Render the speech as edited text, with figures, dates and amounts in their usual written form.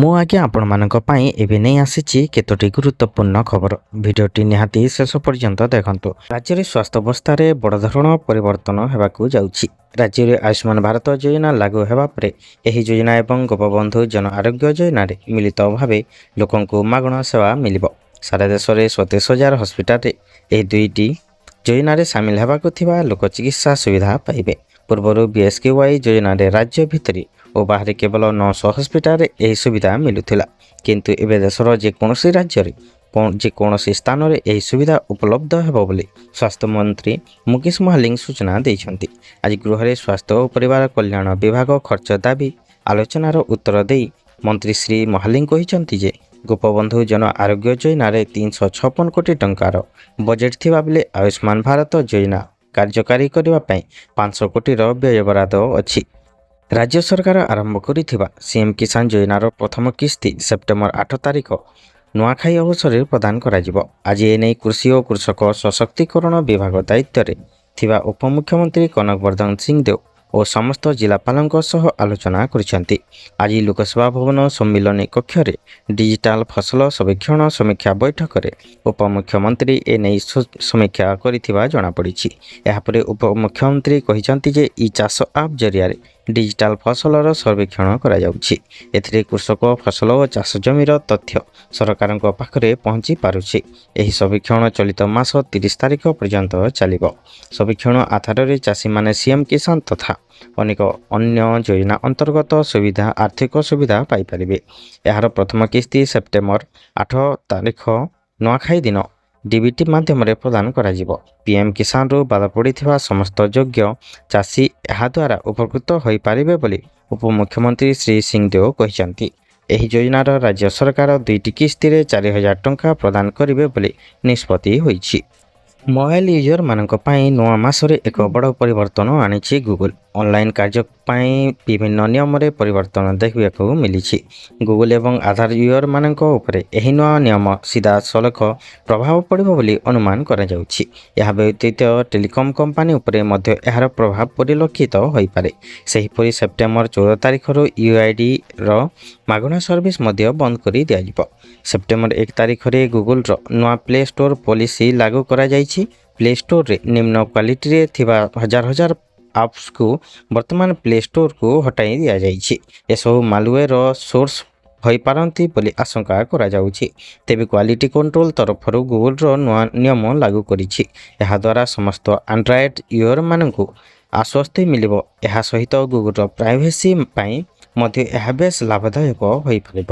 ମୁଁ ଆଜ୍ଞା ଆପଣମାନଙ୍କ ପାଇଁ ଏବେ ନେଇ ଆସିଛି କେତୋଟି ଗୁରୁତ୍ୱପୂର୍ଣ୍ଣ ଖବର। ଭିଡ଼ିଓଟି ନିହାତି ଶେଷ ପର୍ଯ୍ୟନ୍ତ ଦେଖନ୍ତୁ। ରାଜ୍ୟରେ ସ୍ୱାସ୍ଥ୍ୟ ଅବସ୍ଥାରେ ବଡ଼ ଧରଣର ପରିବର୍ତ୍ତନ ହେବାକୁ ଯାଉଛି। ରାଜ୍ୟରେ ଆୟୁଷ୍ମାନ ଭାରତ ଯୋଜନା ଲାଗୁ ହେବା ପରେ ଏହି ଯୋଜନା ଏବଂ ଗୋପବନ୍ଧୁ ଜନ ଆରୋଗ୍ୟ ଯୋଜନାରେ ମିଳିତ ଭାବେ ଲୋକଙ୍କୁ ମାଗଣା ସେବା ମିଳିବ। ସାରା ଦେଶରେ 27,000 ହସ୍ପିଟାଲରେ ଏହି ଦୁଇଟି ଯୋଜନାରେ ସାମିଲ ହେବାକୁ ଥିବା ଲୋକ ଚିକିତ୍ସା ସୁବିଧା ପାଇବେ। ପୂର୍ବରୁ BSKY ଯୋଜନାରେ ରାଜ୍ୟ ଭିତରେ ଓ ବାହାରେ କେବଳ 900 ହସ୍ପିଟାଲରେ ଏହି ସୁବିଧା ମିଳୁଥିଲା, କିନ୍ତୁ ଏବେ ଦେଶର ଯେକୌଣସି ରାଜ୍ୟରେ ଯେକୌଣସି ସ୍ଥାନରେ ଏହି ସୁବିଧା ଉପଲବ୍ଧ ହେବ ବୋଲି ସ୍ୱାସ୍ଥ୍ୟମନ୍ତ୍ରୀ ମୁକେଶ ମହାଲିକ ସୂଚନା ଦେଇଛନ୍ତି। ଆଜି ଗୃହରେ ସ୍ୱାସ୍ଥ୍ୟ ଓ ପରିବାର କଲ୍ୟାଣ ବିଭାଗ ଖର୍ଚ୍ଚ ଦାବି ଆଲୋଚନାର ଉତ୍ତର ଦେଇ ମନ୍ତ୍ରୀ ଶ୍ରୀ ମହାଲିକ କହିଛନ୍ତି ଯେ ଗୋପବନ୍ଧୁ ଜନ ଆରୋଗ୍ୟ ଯୋଜନାରେ 356 କୋଟି ଟଙ୍କାର ବଜେଟ୍ ଥିବା ବେଳେ ଆୟୁଷ୍ମାନ ଭାରତ ଯୋଜନା କାର୍ଯ୍ୟକାରୀ କରିବା ପାଇଁ 500 କୋଟିର ବ୍ୟୟବରାଦ ଅଛି। ରାଜ୍ୟ ସରକାର ଆରମ୍ଭ କରିଥିବା CM କିଷାନ ଯୋଜନାର ପ୍ରଥମ କିସ୍ତି ସେପ୍ଟେମ୍ବର 8 ତାରିଖ ନୂଆଖାଇ ଅବସରରେ ପ୍ରଦାନ କରାଯିବ। ଆଜି ଏନେଇ କୃଷି ଓ କୃଷକ ସଶକ୍ତିକରଣ ବିଭାଗ ଦାୟିତ୍ୱରେ ଥିବା ଉପମୁଖ୍ୟମନ୍ତ୍ରୀ କନକ ବର୍ଦ୍ଧନ ସିଂଦେଓ ଓ ସମସ୍ତ ଜିଲ୍ଲାପାଳଙ୍କ ସହ ଆଲୋଚନା କରିଛନ୍ତି। ଆଜି ଲୋକସେବା ଭବନ ସମ୍ମିଳନୀ କକ୍ଷରେ ଡିଜିଟାଲ ଫସଲ ସର୍ବେକ୍ଷଣ ସମୀକ୍ଷା ବୈଠକରେ ଉପମୁଖ୍ୟମନ୍ତ୍ରୀ ଏନେଇ ସମୀକ୍ଷା କରିଥିବା ଜଣାପଡ଼ିଛି। ଏହାପରେ ଉପମୁଖ୍ୟମନ୍ତ୍ରୀ କହିଛନ୍ତି ଯେ ଇ-ଚାଷ ଆପ୍ ଜରିଆରେ ଡିଜିଟାଲ ଫସଲର ସର୍ବେକ୍ଷଣ କରାଯାଉଛି। ଏଥିରେ କୃଷକ ଫସଲ ଓ ଚାଷ ଜମିର ତଥ୍ୟ ସରକାରଙ୍କ ପାଖରେ ପହଞ୍ଚି ପାରୁଛି। ଏହି ସର୍ବେକ୍ଷଣ ଚଳିତ ମାସ 30 ତାରିଖ ପର୍ଯ୍ୟନ୍ତ ଚାଲିବ। ସର୍ବେକ୍ଷଣ ଆଧାରରେ ଚାଷୀମାନେ CM କିଷାନ ତଥା ଅନେକ ଅନ୍ୟ ଯୋଜନା ଅନ୍ତର୍ଗତ ଆର୍ଥିକ ସୁବିଧା ପାଇପାରିବେ। ଏହାର ପ୍ରଥମ କିସ୍ତି ସେପ୍ଟେମ୍ବର 8 ତାରିଖ ନୂଆଖାଇ ଦିନ DBT ମାଧ୍ୟମରେ ପ୍ରଦାନ କରାଯିବ। PM କିଷାନରୁ ବାଦ ପଡ଼ିଥିବା ସମସ୍ତ ଯୋଗ୍ୟ ଚାଷୀ ଏହାଦ୍ୱାରା ଉପକୃତ ହୋଇପାରିବେ ବୋଲି ଉପମୁଖ୍ୟମନ୍ତ୍ରୀ ଶ୍ରୀ ସିଂଦେଓ କହିଛନ୍ତି। ଏହି ଯୋଜନାର ରାଜ୍ୟ ସରକାର 2ଟି କିସ୍ତିରେ 4,000 ଟଙ୍କା ପ୍ରଦାନ କରିବେ ବୋଲି ନିଷ୍ପତ୍ତି ହୋଇଛି। ମୋବାଇଲ ୟୁଜରମାନଙ୍କ ପାଇଁ ନୂଆ ମାସରେ ଏକ ବଡ଼ ପରିବର୍ତ୍ତନ ଆଣିଛି ଗୁଗଲ। ଅନଲାଇନ୍ କାର୍ଯ୍ୟ ପାଇଁ ବିଭିନ୍ନ ନିୟମରେ ପରିବର୍ତ୍ତନ ଦେଖିବାକୁ ମିଳିଛି। ଗୁଗଲ ଏବଂ ଆଧାର ୟୁଜରମାନଙ୍କ ଉପରେ ଏହି ନୂଆ ନିୟମ ସିଧାସଳଖ ପ୍ରଭାବ ପଡ଼ିବ ବୋଲି ଅନୁମାନ କରାଯାଉଛି। ଏହା ବ୍ୟତୀତ ଟେଲିକମ୍ କମ୍ପାନୀ ଉପରେ ମଧ୍ୟ ଏହାର ପ୍ରଭାବ ପରିଲକ୍ଷିତ ହୋଇପାରେ। ସେହିପରି ସେପ୍ଟେମ୍ବର 14 ତାରିଖରୁ UIDର ମାଗଣା ସର୍ଭିସ ମଧ୍ୟ ବନ୍ଦ କରି ଦିଆଯିବ। ସେପ୍ଟେମ୍ବର 1 ତାରିଖରେ ଗୁଗଲର ନୂଆ ପ୍ଲେ ଷ୍ଟୋର ପଲିସି ଲାଗୁ କରାଯାଇଛି। ପ୍ଲେ ଷ୍ଟୋରରେ ନିମ୍ନ କ୍ୱାଲିଟିରେ ଥିବା ହଜାର ଆପ୍ସକୁ ବର୍ତ୍ତମାନ ପ୍ଲେ ଷ୍ଟୋରକୁ ହଟାଇ ଦିଆଯାଇଛି। ଏସବୁ ମାଲୱେର ସୋର୍ସ ହୋଇପାରନ୍ତି ବୋଲି ଆଶଙ୍କା କରାଯାଉଛି। ତେବେ କ୍ୱାଲିଟି କଣ୍ଟ୍ରୋଲ ତରଫରୁ ଗୁଗଲର ନୂଆ ନିୟମ ଲାଗୁ କରିଛି। ଏହାଦ୍ୱାରା ସମସ୍ତ ଆଣ୍ଡ୍ରଏଡ୍ ୟୁଜରମାନଙ୍କୁ ଆଶ୍ୱସ୍ତି ମିଳିବ। ଏହା ସହିତ ଗୁଗଲର ପ୍ରାଇଭେସି ପାଇଁ ମଧ୍ୟ ଏହା ବେଶ ଲାଭଦାୟକ ହୋଇପାରିବ।